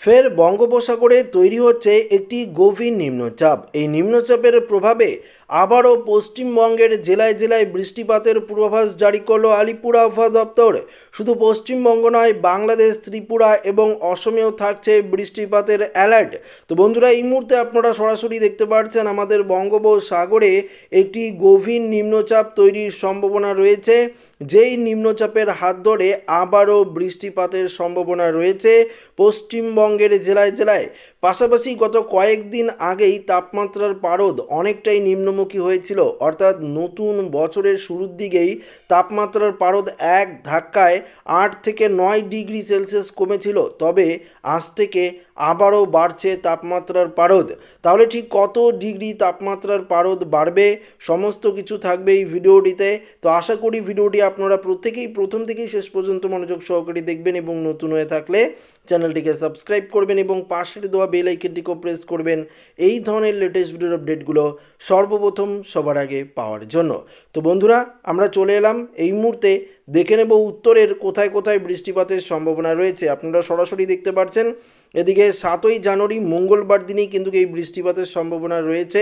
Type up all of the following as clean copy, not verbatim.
ফের বঙ্গোপসাগরে তৈরি হচ্ছে একটি গভীর নিম্নচাপ। এই নিম্নচাপের প্রভাবে আবারও পশ্চিমবঙ্গের জেলায় জেলায় বৃষ্টিপাতের পূর্বাভাস জারি করলো আলিপুর আবহাওয়া দপ্তর। শুধু পশ্চিমবঙ্গ নয়, বাংলাদেশ, ত্রিপুরা এবং অসমেও থাকছে বৃষ্টিপাতের অ্যালার্ট। তো বন্ধুরা, এই মুহূর্তে আপনারা সরাসরি দেখতে পাচ্ছেন আমাদের বঙ্গোপসাগরে একটি গভীর নিম্নচাপ তৈরির সম্ভাবনা রয়েছে। যেই নিম্নচাপের হাত ধরে আবারও বৃষ্টিপাতের সম্ভাবনা রয়েছে পশ্চিমবঙ্গের জেলায় জেলায়। পাশাপাশি গত কয়েকদিন আগেই তাপমাত্রার পারদ অনেকটাই নিম্নমুখী হয়েছিল, অর্থাৎ নতুন বছরের শুরুর দিকেই তাপমাত্রার পারদ এক ধাক্কায় 8 থেকে 9 ডিগ্রি সেলসিয়াস কমেছিল। তবে আজ থেকে আবারও বাড়ছে তাপমাত্রার পারদ। তাহলে ঠিক কত ডিগ্রি তাপমাত্রার পারদ বাড়বে সমস্ত কিছু থাকবে এই ভিডিওটিতে। তো আশা করি ভিডিওটি আপনারা প্রত্যেকেই প্রথম থেকেই শেষ পর্যন্ত মনোযোগ সহকারে দেখবেন এবং নতুন হয়ে থাকলে চ্যানেলটিকে সাবস্ক্রাইব করবেন এবং পাশের দেওয়া বেল আইকনটিকেও প্রেস করবেন এই ধরনের লেটেস্ট ভিডিওর আপডেটগুলো সর্বপ্রথম সবার আগে পাওয়ার জন্য। তো বন্ধুরা, আমরা চলে এলাম এই মুহূর্তে দেখে নেব উত্তরের কোথায় কোথায় বৃষ্টিপাতের সম্ভাবনা রয়েছে। আপনারা সরাসরি দেখতে পাচ্ছেন এদিকে 7ই জানুয়ারি মঙ্গলবার দিনেই কিন্তু এই বৃষ্টিপাতের সম্ভাবনা রয়েছে,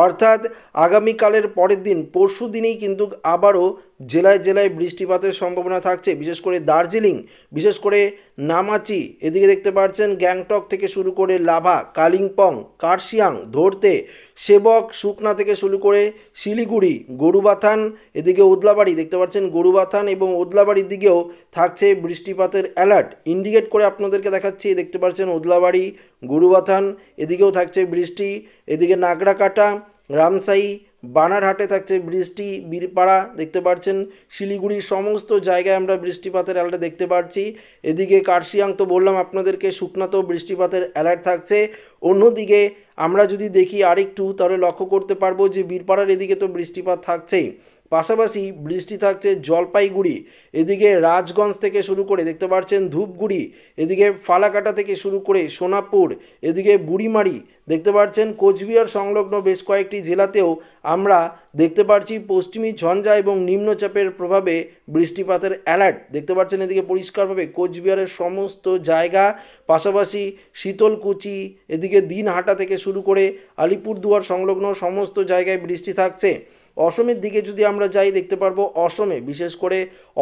অর্থাৎ আগামীকালের পরের দিন পরশু দিনেই কিন্তু আবারও জেলায় জেলায় বৃষ্টিপাতের সম্ভাবনা থাকছে। বিশেষ করে দার্জিলিং, বিশেষ করে নামাচি, এদিকে দেখতে পাচ্ছেন গ্যাংটক থেকে শুরু করে লাভা, কালিম্পং, কার্শিয়াং, ধরতে, সেবক, সুকনা থেকে শুরু করে শিলিগুড়ি, গরুবাথান, এদিকে ওদলাবাড়ি দেখতে পাচ্ছেন গরুবাথান এবং ওদলাবাড়ির দিকেও থাকছে বৃষ্টিপাতের অ্যালার্ট। ইন্ডিকেট করে আপনাদেরকে দেখাচ্ছি, দেখতে পাচ্ছেন ওদলাবাড়ি, গরুবাথান, এদিকেও থাকছে বৃষ্টি। এদিকে নাগরাকাটা, রামসাই, বানারহাটে থাকছে বৃষ্টি, বীরপাড়া দেখতে পাচ্ছেন, শিলিগুড়ির সমস্ত জায়গায় আমরা বৃষ্টিপাতের অ্যালার্ট দেখতে পাচ্ছি। এদিকে কার্শিয়াং তো বললাম আপনাদেরকে, শুকনাতেও বৃষ্টিপাতের অ্যালার্ট থাকছে। অন্যদিকে আমরা যদি দেখি আরেকটু, তাহলে লক্ষ্য করতে পারবো যে বীরপাড়ার এদিকে তো বৃষ্টিপাত থাকছেই, পাশাপাশি বৃষ্টি থাকছে জলপাইগুড়ি, এদিকে রাজগঞ্জ থেকে শুরু করে দেখতে পাচ্ছেন ধূপগুড়ি, এদিকে ফালাকাটা থেকে শুরু করে সোনাপুর, এদিকে বুড়িমারি দেখতে পাচ্ছেন, কোচবিহার সংলগ্ন বেশ কয়েকটি জেলাতেও আমরা দেখতে পাচ্ছি পশ্চিমী ঝঞ্ঝা এবং নিম্নচাপের প্রভাবে বৃষ্টিপাতের অ্যালার্ট দেখতে পাচ্ছেন এদিকে পরিষ্কারভাবে কোচবিহারের সমস্ত জায়গা, পাশাপাশি শীতলকুচি, এদিকে দিনহাটা থেকে শুরু করে আলিপুরদুয়ার সংলগ্ন সমস্ত জায়গায় বৃষ্টি থাকছে। অসমের দিকে যদি আমরা যাই দেখতে পারবো অসমে, বিশেষ করে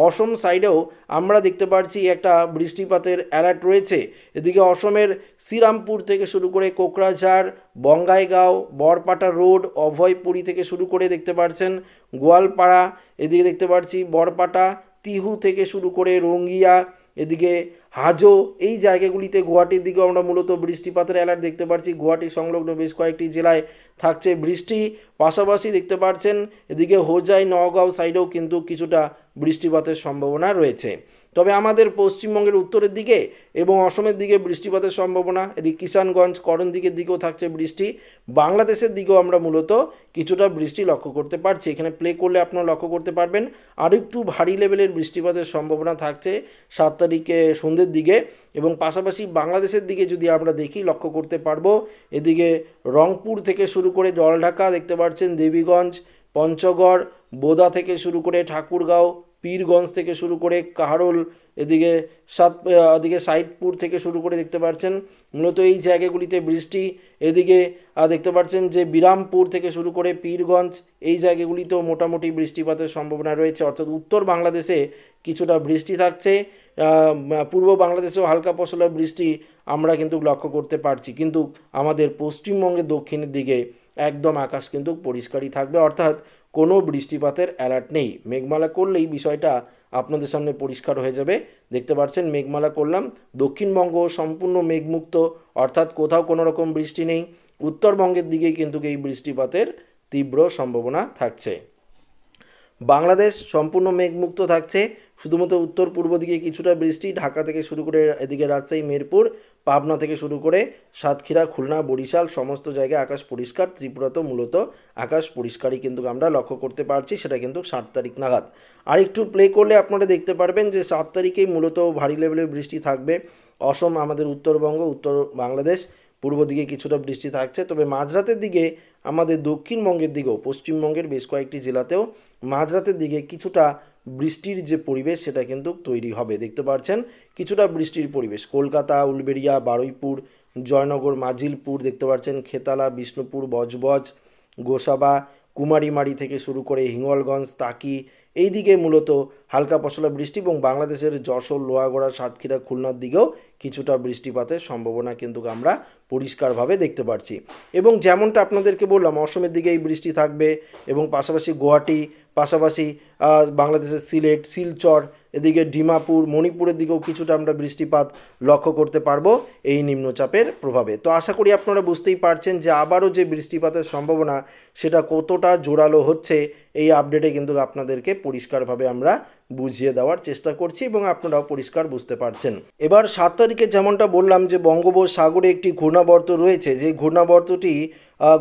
অসম সাইডেও আমরা দেখতে পাচ্ছি একটা বৃষ্টিপাতের অ্যালার্ট রয়েছে। এদিকে অসমের শ্রীরামপুর থেকে শুরু করে কোকরাঝাড়, বঙ্গাইগাঁও, বরপাটা রোড, অভয়পুরী থেকে শুরু করে দেখতে পাচ্ছেন গোয়ালপাড়া, এদিকে দেখতে পাচ্ছি বরপাটা, তিহু থেকে শুরু করে রঙ্গিয়া, এদিকে হাজো, এই জায়গাগুলিতে গুয়াহাটির দিকেও আমরা মূলত বৃষ্টিপাতের অ্যালার্ট দেখতে পাচ্ছি। গুয়াহাটি সংলগ্ন বেশ কয়েকটি জেলায় থাকছে বৃষ্টি, পাশাপাশি দেখতে পাচ্ছেন এদিকে হোজাই, নওগাঁও সাইডেও কিন্তু কিছুটা বৃষ্টিপাতের সম্ভাবনা রয়েছে। তবে আমাদের পশ্চিমবঙ্গের উত্তরের দিকে এবং অসমের দিকে বৃষ্টিপাতের সম্ভাবনা, এদিকে কিষানগঞ্জ, করণ দিকের দিকেও থাকছে বৃষ্টি। বাংলাদেশের দিকেও আমরা মূলত কিছুটা বৃষ্টি লক্ষ্য করতে পারছি। এখানে প্লে করলে আপনারা লক্ষ্য করতে পারবেন আর একটু ভারী লেভেলের বৃষ্টিপাতের সম্ভাবনা থাকছে 7 তারিখে সন্ধ্যের দিকে। এবং পাশাপাশি বাংলাদেশের দিকে যদি আমরা দেখি লক্ষ্য করতে পারবো এদিকে রংপুর থেকে শুরু করে জলঢাকা দেখতে পাচ্ছেন, দেবীগঞ্জ, পঞ্চগড়, বোদা থেকে শুরু করে ঠাকুরগাঁও, পীরগঞ্জ থেকে শুরু করে কাহারোল, এদিকে এদিকে সাইদপুর থেকে শুরু করে দেখতে পাচ্ছেন মূলত এই জায়গাগুলিতে বৃষ্টি। এদিকে দেখতে পাচ্ছেন যে বিরামপুর থেকে শুরু করে পীরগঞ্জ, এই জায়গাগুলিতেও মোটামুটি বৃষ্টিপাতের সম্ভাবনা রয়েছে। অর্থাৎ উত্তর বাংলাদেশে কিছুটা বৃষ্টি থাকছে, পূর্ব বাংলাদেশেও হালকা পশলা বৃষ্টি আমরা কিন্তু লক্ষ্য করতে পারছি। কিন্তু আমাদের পশ্চিমবঙ্গের দক্ষিণের দিকে একদম আকাশ কিন্তু পরিষ্কারই থাকবে, অর্থাৎ কোনো বৃষ্টিপাতের অ্যালার্ট নেই। মেঘমালা করলেই বিষয়টা আপনাদের সামনে পরিষ্কার হয়ে যাবে। দেখতে পাচ্ছেন মেঘমালা করলাম, দক্ষিণবঙ্গ সম্পূর্ণ মেঘমুক্ত, অর্থাৎ কোথাও কোনো রকম বৃষ্টি নেই। উত্তরবঙ্গের দিকেই কিন্তু এই বৃষ্টিপাতের তীব্র সম্ভাবনা থাকছে। বাংলাদেশ সম্পূর্ণ মেঘমুক্ত থাকছে, শুধুমাত্র উত্তর পূর্ব দিকে কিছুটা বৃষ্টি, ঢাকা থেকে শুরু করে এদিকে রাজশাহী, মেহেরপুর, পাবনা থেকে শুরু করে সাতক্ষীরা, খুলনা, বরিশাল সমস্ত জায়গায় আকাশ পরিষ্কার। ত্রিপুরাতেও মূলত আকাশ পরিষ্কারই কিন্তু আমরা লক্ষ্য করতে পারছি, সেটা কিন্তু 7 তারিখ নাগাদ। আর একটু প্লে করলে আপনারা দেখতে পারবেন যে 7 তারিখেই মূলত ভারী লেভেলের বৃষ্টি থাকবে। অসম, আমাদের উত্তরবঙ্গ, উত্তর বাংলাদেশ, পূর্ব দিকে কিছুটা বৃষ্টি থাকছে। তবে মাঝরাতের দিকে আমাদের দক্ষিণবঙ্গের দিকেও, পশ্চিমবঙ্গের বেশ কয়েকটি জেলাতেও মাঝরাতের দিকে কিছুটা বৃষ্টির যে পরিবেশ সেটা কিন্তু তৈরি হবে। দেখতে পাচ্ছেন কিছুটা বৃষ্টির পরিবেশ কলকাতা, উলবেড়িয়া, বারুইপুর, জয়নগর, মাজিলপুর, দেখতে পাচ্ছেন খেতালা, বিষ্ণুপুর, বজবজ, গোসাবা, কুমারীমারি থেকে শুরু করে হিঙ্গলগঞ্জ, তাকি, এই দিকে মূলত হালকা পশলা বৃষ্টি এবং বাংলাদেশের যশোর, লোহাগড়া, সাতক্ষীরা, খুলনার দিকেও কিছুটা বৃষ্টিপাতের সম্ভাবনা কিন্তু আমরা পরিষ্কারভাবে দেখতে পাচ্ছি। এবং যেমনটা আপনাদেরকে বললাম অসমের দিকে এই বৃষ্টি থাকবে এবং পাশাপাশি গুয়াহাটি, পাশাপাশি বাংলাদেশের সিলেট, শিলচর, এদিকে ডিমাপুর, মণিপুরের দিকেও কিছুটা আমরা বৃষ্টিপাত লক্ষ্য করতে পারবো এই নিম্নচাপের প্রভাবে। তো আশা করি আপনারা বুঝতেই পারছেন যে আবারও যে বৃষ্টিপাতের সম্ভাবনা সেটা কতটা জোরালো হচ্ছে এই আপডেটে কিন্তু আপনাদেরকে পরিষ্কারভাবে আমরা বুঝিয়ে দেওয়ার চেষ্টা করছি এবং আপনারাও পরিষ্কার বুঝতে পারছেন। এবার 7 তারিখে যেমনটা বললাম যে বঙ্গোপসাগরে একটি ঘূর্ণাবর্ত রয়েছে, যে ঘূর্ণাবর্তটি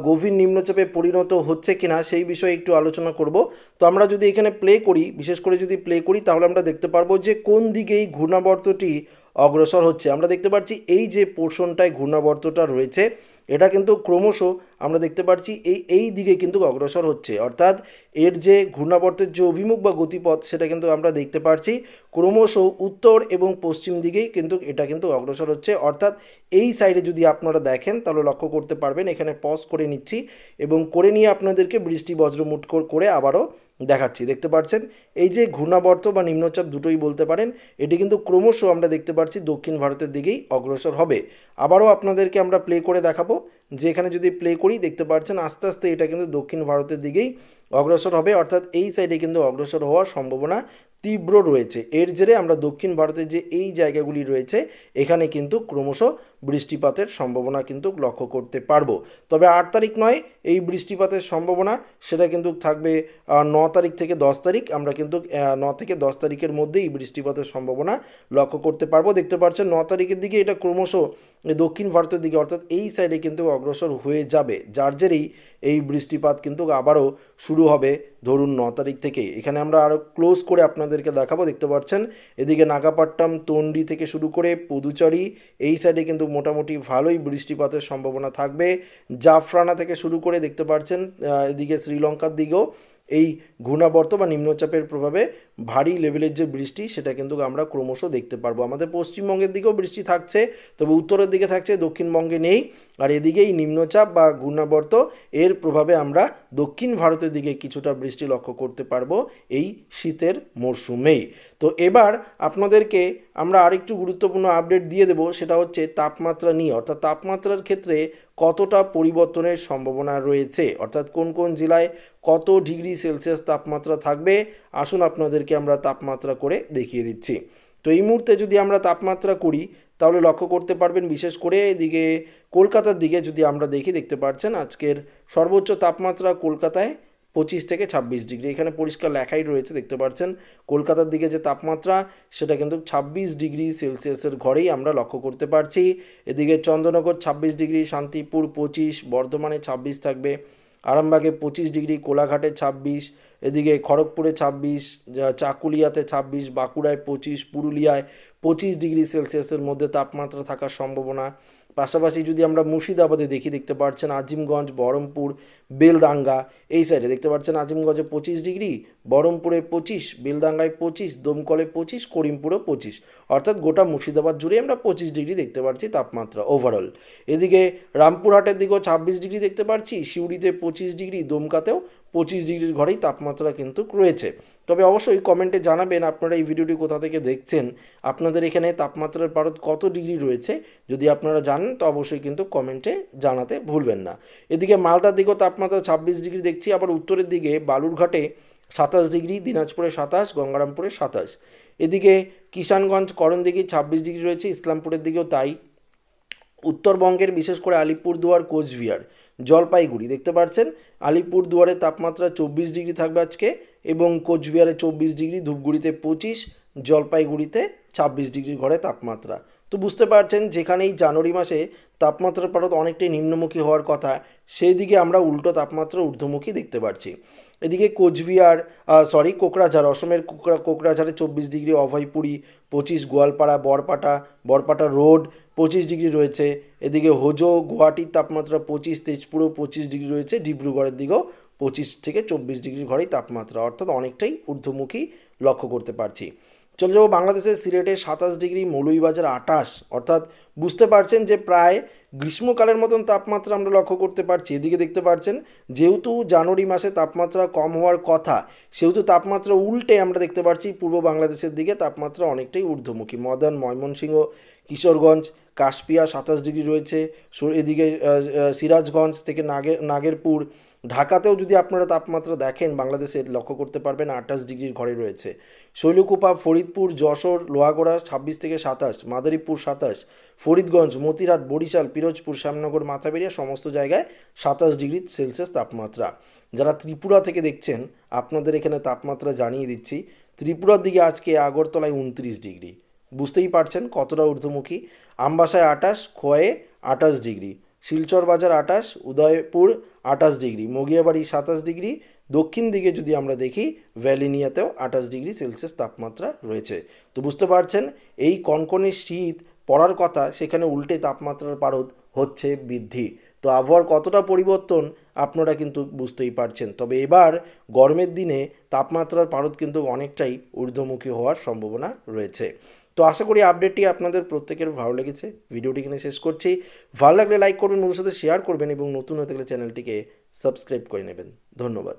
গভীর নিম্নচাপে পরিণত হচ্ছে কিনা সেই বিষয়ে একটু আলোচনা করব। তো আমরা যদি এখানে প্লে করি, বিশেষ করে যদি প্লে করি তাহলে আমরা দেখতে পারবো যে কোন দিকে এই ঘূর্ণাবর্তটি অগ্রসর হচ্ছে। আমরা দেখতে পাচ্ছি এই যে পোর্শনটায় ঘূর্ণাবর্তটা রয়েছে এটা কিন্তু ক্রমশ আমরা দেখতে পাচ্ছি এই দিকে কিন্তু অগ্রসর হচ্ছে, অর্থাৎ এর যে ঘূর্ণাবর্তের যে অভিমুখ বা গতিপথ সেটা কিন্তু আমরা দেখতে পাচ্ছি ক্রমশ উত্তর এবং পশ্চিম দিকেই কিন্তু এটা কিন্তু অগ্রসর হচ্ছে। অর্থাৎ এই সাইডে যদি আপনারা দেখেন তাহলে লক্ষ্য করতে পারবেন, এখানে পজ করে নিচ্ছি এবং করে নিয়ে আপনাদেরকে বৃষ্টি বজ্রমুট করে আবারও দেখাচ্ছি। দেখতে পাচ্ছেন এই যে ঘূর্ণাবর্ত বা নিম্নচাপ দুটোই বলতে পারেন, এটি কিন্তু ক্রমশ আমরা দেখতে পাচ্ছি দক্ষিণ ভারতের দিকেই অগ্রসর হবে। আবারও আপনাদেরকে আমরা প্লে করে দেখাবো যে এখানে যদি প্লে করি দেখতে পাচ্ছেন আস্তে আস্তে এটা কিন্তু দক্ষিণ ভারতের দিকেই অগ্রসর হবে, অর্থাৎ এই সাইডে কিন্তু অগ্রসর হওয়ার সম্ভাবনা তীব্র রয়েছে। এর জেরে আমরা দক্ষিণ ভারতের যে এই জায়গাগুলি রয়েছে এখানে কিন্তু ক্রমশ বৃষ্টিপাতের সম্ভাবনা কিন্তু লক্ষ্য করতে পারবো। তবে 8 তারিখ নয়, এই বৃষ্টিপাতের সম্ভাবনা সেটা কিন্তু থাকবে 9 তারিখ থেকে 10 তারিখ। আমরা কিন্তু 9 থেকে 10 তারিখের মধ্যেই এই বৃষ্টিপাতের সম্ভাবনা লক্ষ্য করতে পারবো। দেখতে পাচ্ছেন 9 তারিখের দিকে এটা ক্রমশ দক্ষিণ ভারতের দিকে অর্থাৎ এই সাইডে কিন্তু অগ্রসর হয়ে যাবে, যার জেরেই এই বৃষ্টিপাত কিন্তু আবারও শুরু হবে ধরুন 9 তারিখ থেকে। এখানে আমরা আরও ক্লোজ করে আপনাদেরকে দেখাবো। দেখতে পাচ্ছেন এদিকে নাগাপাট্টাম, তন্ডি থেকে শুরু করে পুদুচেরি এই সাইডে কিন্তু মোটামুটি ভালোই বৃষ্টিপাতের সম্ভাবনা থাকবে। জাফরানা থেকে শুরু করে দেখতে পাচ্ছেন এদিকে শ্রীলঙ্কার দিকেও এই ঘূর্ণাবর্ত বা নিম্নচাপের প্রভাবে ভারী লেভেলের যে বৃষ্টি সেটা কিন্তু আমরা ক্রমশ দেখতে পারবো। আমাদের পশ্চিমবঙ্গের দিকেও বৃষ্টি থাকছে, তবে উত্তরের দিকে থাকছে, দক্ষিণবঙ্গে নেই। আর এদিকেই নিম্নচাপ বা ঘূর্ণাবর্ত এর প্রভাবে আমরা দক্ষিণ ভারতের দিকে কিছুটা বৃষ্টি লক্ষ্য করতে পারবো এই শীতের মরশুমেই। তো এবার আপনাদেরকে আমরা আরেকটু গুরুত্বপূর্ণ আপডেট দিয়ে দেব, সেটা হচ্ছে তাপমাত্রা নিয়ে, অর্থাৎ তাপমাত্রার ক্ষেত্রে কতটা পরিবর্তনের সম্ভাবনা রয়েছে, অর্থাৎ কোন কোন জেলায় কত ডিগ্রি সেলসিয়াস তাপমাত্রা থাকবে। আসুন আপনাদেরকে আমরা তাপমাত্রা করে দেখিয়ে দিচ্ছি। তো এই মুহূর্তে যদি আমরা তাপমাত্রা করি তাহলে লক্ষ্য করতে পারবেন, বিশেষ করে এদিকে কলকাতার দিকে যদি আমরা দেখতে পাচ্ছেন আজকের সর্বোচ্চ তাপমাত্রা কলকাতায় 25 থেকে 26 ডিগ্রি, এখানে পরিষ্কার লেখাই রয়েছে। দেখতে পাচ্ছেন কলকাতার দিকে যে তাপমাত্রা সেটা কিন্তু 26 ডিগ্রি সেলসিয়াসের ঘরেই আমরা লক্ষ্য করতে পারছি। এদিকে চন্দ্রনগর 26 ডিগ্রি, শান্তিপুর 25, বর্ধমানে 26 থাকবে, আরামবাগে 25 ডিগ্রি, কোলাঘাটে 26, এদিকে খড়গপুরে 26, চাকুলিয়াতে 26, বাঁকুড়ায় 25, পুরুলিয়ায় 25 ডিগ্রি সেলসিয়াসের মধ্যে তাপমাত্রা থাকার সম্ভাবনা। পাশাপাশি যদি আমরা মুর্শিদাবাদে দেখতে পাচ্ছেন আজিমগঞ্জ, বহরমপুর, বেলদাঙ্গা এই সাইডে দেখতে পাচ্ছেন আজিমগঞ্জে 25 ডিগ্রি, বহরমপুরে 25, বেলদাঙ্গায় 25, দমকলে 25, করিমপুরেও 25, অর্থাৎ গোটা মুর্শিদাবাদ জুড়ে আমরা 25 ডিগ্রি দেখতে পাচ্ছি তাপমাত্রা ওভারঅল। এদিকে রামপুরহাটের দিকেও 26 ডিগ্রি দেখতে পাচ্ছি, সিউড়িতে 25 ডিগ্রি, দমকাতেও 25 ডিগ্রির ঘরেই তাপমাত্রা কিন্তু রয়েছে। তবে অবশ্যই কমেন্টে জানাবেন আপনারা এই ভিডিওটি কোথা থেকে দেখছেন, আপনাদের এখানে তাপমাত্রার পারদ কত ডিগ্রি রয়েছে। যদি আপনারা জানেন তো অবশ্যই কিন্তু কমেন্টে জানাতে ভুলবেন না। এদিকে মালদার দিকেও তাপমাত্রা 26 ডিগ্রি দেখছি, আবার উত্তরের দিকে বালুরঘাটে 27 ডিগ্রি, দিনাজপুরে 27, গঙ্গারামপুরে 27, এদিকে কিষানগঞ্জ করণদিঘি 26 ডিগ্রি রয়েছে, ইসলামপুরের দিকেও তাই। উত্তরবঙ্গের বিশেষ করে আলিপুরদুয়ার, কোচবিহার, জলপাইগুড়ি দেখতে পাচ্ছেন আলিপুরদুয়ারে তাপমাত্রা 24 ডিগ্রি থাকবে আজকে এবং কোচবিহারে 24 ডিগ্রি, ধূপগুড়িতে 25, জলপাইগুড়িতে 26 ডিগ্রির ঘরে তাপমাত্রা। তো বুঝতে পারছেন যেখানেই জানুয়ারি মাসে তাপমাত্রার পারদ অনেকটাই নিম্নমুখী হওয়ার কথা সেই দিকে আমরা উল্টো তাপমাত্রা ঊর্ধ্বমুখী দেখতে পাচ্ছি। এদিকে কোচবিহার কোকরাঝাড়, অসমের কোকরাঝাড়ে 24 ডিগ্রি, অভয়পুরী 25, গোয়ালপাড়া, বরপাটা রোড 25 ডিগ্রি রয়েছে। এদিকে হোজো, গুয়াহাটির তাপমাত্রা 25, তেজপুরেও 25 ডিগ্রি রয়েছে, ডিব্রুগড়ের দিকেও 25 থেকে 24 ডিগ্রি ঘরেই তাপমাত্রা, অর্থাৎ অনেকটাই ঊর্ধ্বমুখী লক্ষ্য করতে পারছি। চলে যাবো বাংলাদেশের সিলেটে 27 ডিগ্রি, মৌলভীবাজার 28, অর্থাৎ বুঝতে পারছেন যে প্রায় গ্রীষ্মকালের মতন তাপমাত্রা আমরা লক্ষ্য করতে পারছি। এদিকে দেখতে পাচ্ছেন যেহেতু জানুয়ারি মাসে তাপমাত্রা কম হওয়ার কথা, সেহেতু তাপমাত্রা উল্টে আমরা দেখতে পাচ্ছি পূর্ব বাংলাদেশের দিকে তাপমাত্রা অনেকটাই ঊর্ধ্বমুখী। মদন, ময়মনসিংহ, কিশোরগঞ্জ, কাশপিয়া 27 ডিগ্রি রয়েছে। এদিকে সিরাজগঞ্জ থেকে নাগেরপুর, ঢাকাতেও যদি আপনারা তাপমাত্রা দেখেন বাংলাদেশের লক্ষ্য করতে পারবেন 28 ডিগ্রির ঘরে রয়েছে। শৈলকুপা, ফরিদপুর, যশোর, লোহাগড়া 26 থেকে 27, মাদারীপুর 27, ফরিদগঞ্জ, মতিরাট, বরিশাল, পিরোজপুর, শ্যামনগর, মাথাবেড়িয়া সমস্ত জায়গায় 27 ডিগ্রি সেলসিয়াস তাপমাত্রা। যারা ত্রিপুরা থেকে দেখছেন আপনাদের এখানে তাপমাত্রা জানিয়ে দিচ্ছি। ত্রিপুরার দিকে আজকে আগরতলায় 29 ডিগ্রি, বুঝতেই পারছেন কতটা ঊর্ধ্বমুখী। আমবাসায় 28, খোয়াইয়ে 28 ডিগ্রি, শিলচর বাজার 28, উদয়পুর 28 ডিগ্রি, মগিয়াবাড়ি 27 ডিগ্রি। দক্ষিণ দিকে যদি আমরা দেখি ভ্যালিনিয়াতেও 28 ডিগ্রি সেলসিয়াস তাপমাত্রা রয়েছে। তো বুঝতে পারছেন এই কনকনে শীত পড়ার কথা, সেখানে উল্টে তাপমাত্রার পারদ হচ্ছে বৃদ্ধি। তো আবহাওয়ার কতটা পরিবর্তন আপনারা কিন্তু বুঝতেই পারছেন। তবে এবার গরমের দিনে তাপমাত্রার পারদ কিন্তু অনেকটাই ঊর্ধ্বমুখী হওয়ার সম্ভাবনা রয়েছে। তো আশা করি আপডেটটি আপনাদের প্রত্যেকের ভালো লেগেছে। ভিডিওটি এখানে শেষ করছি। ভালো লাগলে লাইক করবেন, বন্ধুদের সাথে শেয়ার করবেন এবং নতুন হয়ে থাকলে চ্যানেলটিকে সাবস্ক্রাইব করে নেবেন। ধন্যবাদ।